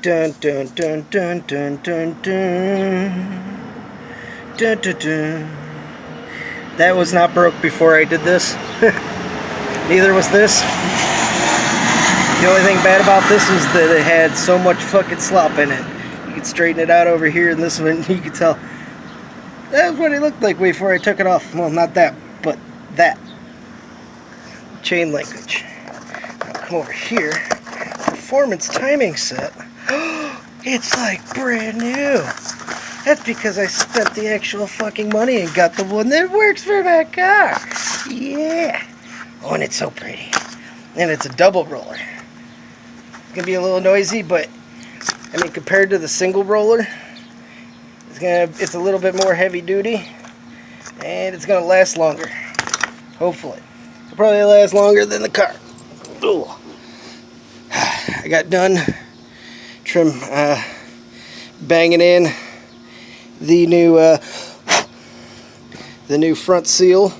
Dun dun dun dun dun dun dun. Dun dun dun. That was not broke before I did this. Neither was this. The only thing bad about this is that it had so much fucking slop in it. You could straighten it out over here, and this one you could tell. That was what it looked like before I took it off. Well, not that, but that. Chain linkage. Now come over here. Performance timing set. It's like brand new. That's because I spent the actual fucking money and got the one that works for my car. Yeah. Oh, and it's so pretty. And it's a double roller. It's gonna be a little noisy, but I mean, compared to the single roller, it's a little bit more heavy duty, and it's gonna last longer. Hopefully, it'll probably last longer than the car. Ooh. I got done banging in the new front seal.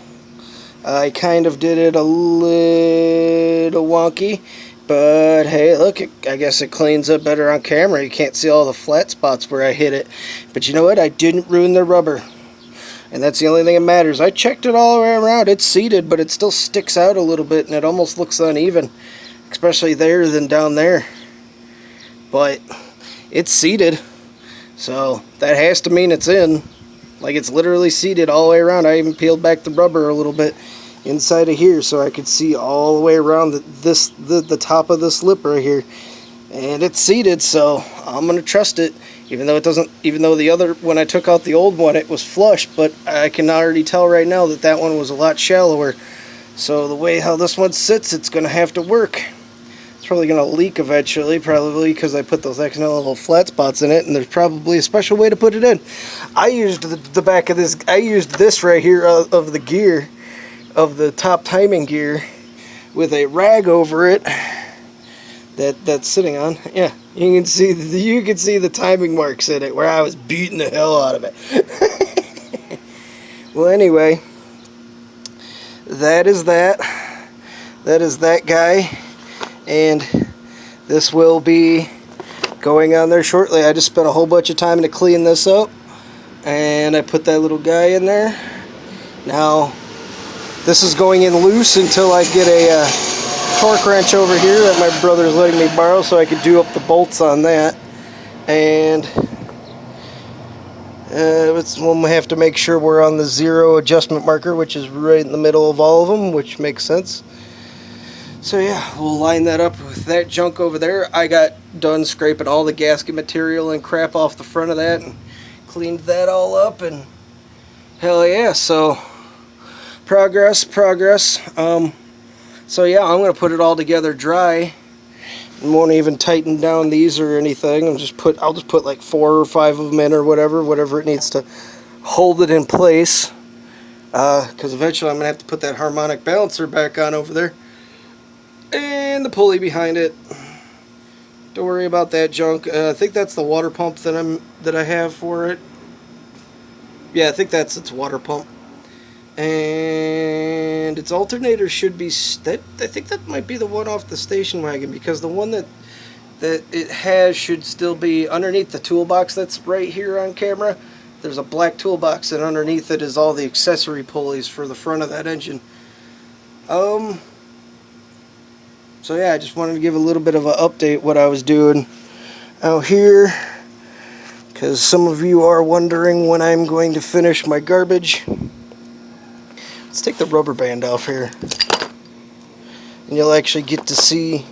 I kind of did it a little wonky, but hey, look, I guess it cleans up better on camera. You can't see all the flat spots where I hit it, but you know what? I didn't ruin the rubber, and that's the only thing that matters. I checked it all the way around. It's seated, but it still sticks out a little bit, and it almost looks uneven, especially there than down there. But it's seated, so that has to mean it's in. Like, it's literally seated all the way around. I even peeled back the rubber a little bit inside of here so I could see all the way around the top of this lip right here. And it's seated, so I'm gonna trust it. Even though the other, when I took out the old one, it was flush, but I can already tell right now that that one was a lot shallower. So the way how this one sits, it's gonna have to work. It's probably gonna leak eventually, probably because I put those extra little flat spots in it, and there's probably a special way to put it in. I used the back of this. I used this right here of the gear, of the top timing gear, with a rag over it that's sitting on. Yeah, you can see the timing marks in it where I was beating the hell out of it. Well, anyway, that is that. That is that guy. And this will be going on there shortly. I just spent a whole bunch of time to clean this up, and I put that little guy in there. Now this is going in loose until I get a torque wrench over here that my brother's letting me borrow so I could do up the bolts on that. And we'll have to make sure we're on the 0 adjustment marker, which is right in the middle of all of them, which makes sense. So yeah, we'll line that up with that junk over there. I got done scraping all the gasket material and crap off the front of that and cleaned that all up, and hell yeah, so progress. So yeah, I'm gonna put it all together dry. I won't even tighten down these or anything. I'll just put like 4 or 5 of them in, or whatever it needs to hold it in place. Because eventually I'm gonna have to put that harmonic balancer back on over there. And the pulley behind it. Don't worry about that junk. I think that's the water pump that I have for it. Yeah, I think its water pump. And its alternator should be I think that might be the one off the station wagon, because the one that it has should still be underneath the toolbox that's right here on camera. There's a black toolbox, and underneath it is all the accessory pulleys for the front of that engine. So yeah, I just wanted to give a little bit of an update what I was doing out here, because some of you are wondering when I'm going to finish my garbage. Let's take the rubber band off here, and you'll actually get to see.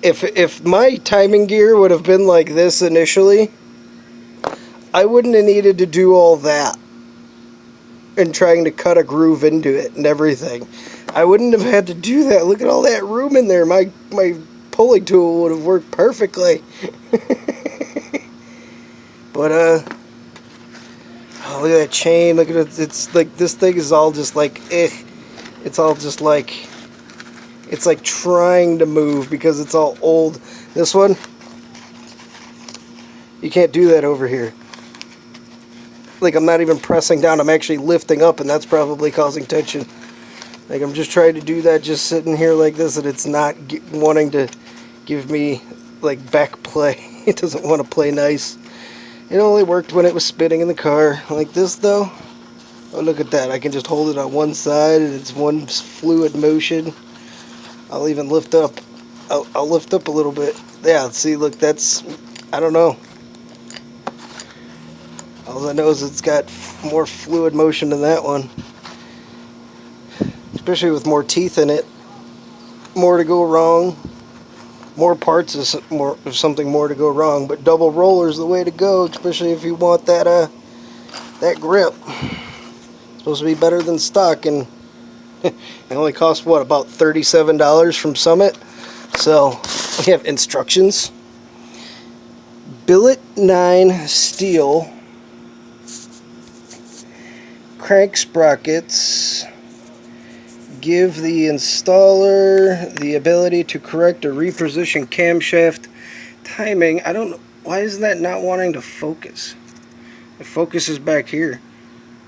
If my timing gear would have been like this initially, I wouldn't have needed to do all that and trying to cut a groove into it and everything. I wouldn't have had to do that. Look at all that room in there. My pulley tool would have worked perfectly. But oh, look at that chain. Look at it. It's like, this thing is all just like it's all just like, it's like trying to move because it's all old. This one, you can't do that over here. Like, I'm not even pressing down, I'm actually lifting up, and that's probably causing tension. Like, I'm just trying to do that just sitting here like this, and it's not wanting to give me like back play. It doesn't want to play nice. It only worked when it was spinning in the car. Like this though, oh look at that, I can just hold it on one side and it's one fluid motion. I'll even lift up. I'll lift up a little bit. Yeah, see, look, that's, I don't know. All I know is it's got more fluid motion than that one. Especially with more teeth in it. More to go wrong. More parts is more of something more to go wrong. But double roller is the way to go, especially if you want that that grip. It's supposed to be better than stock, and it only costs what, about $37 from Summit. So we have instructions. Billet 9 steel. Crank sprockets. Give the installer the ability to correct or reposition camshaft timing. I don't know. Why is that not wanting to focus? The focus is back here.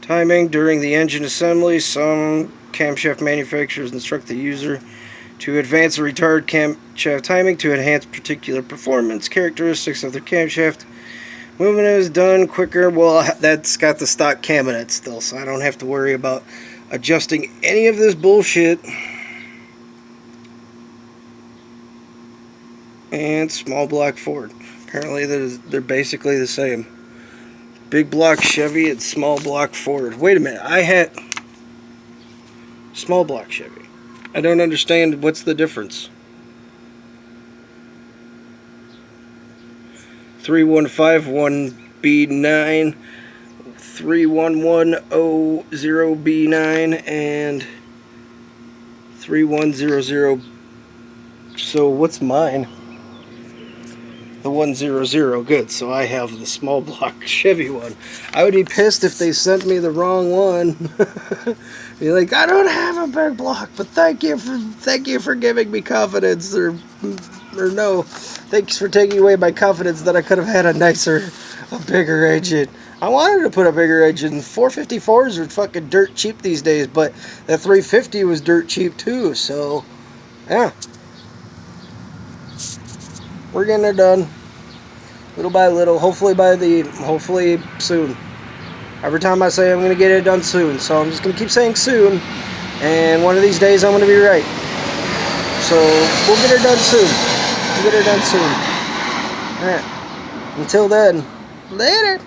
Timing during the engine assembly. Some camshaft manufacturers instruct the user to advance or retard camshaft timing to enhance particular performance characteristics of the camshaft. Movement is done quicker. Well, that's got the stock cam in it still, so I don't have to worry about adjusting any of this bullshit. And small block Ford. Apparently they're basically the same. Big block Chevy and small block Ford. Wait a minute, I had small block Chevy. I don't understand what's the difference. 3151B9, 3110B9, and 3100. So what's mine? The 100. Good. So I have the small block Chevy one. I would be pissed if they sent me the wrong one. Be like, I don't have a big block, but thank you for giving me confidence, or no, thanks for taking away my confidence that I could have had a bigger engine. I wanted to put a bigger engine. 454s are fucking dirt cheap these days, but that 350 was dirt cheap too, so yeah. We're getting it done. Little by little. Hopefully soon. Every time I say I'm going to get it done soon, so I'm just going to keep saying soon, and one of these days I'm going to be right. So we'll get it done soon. Alright. Until then, later.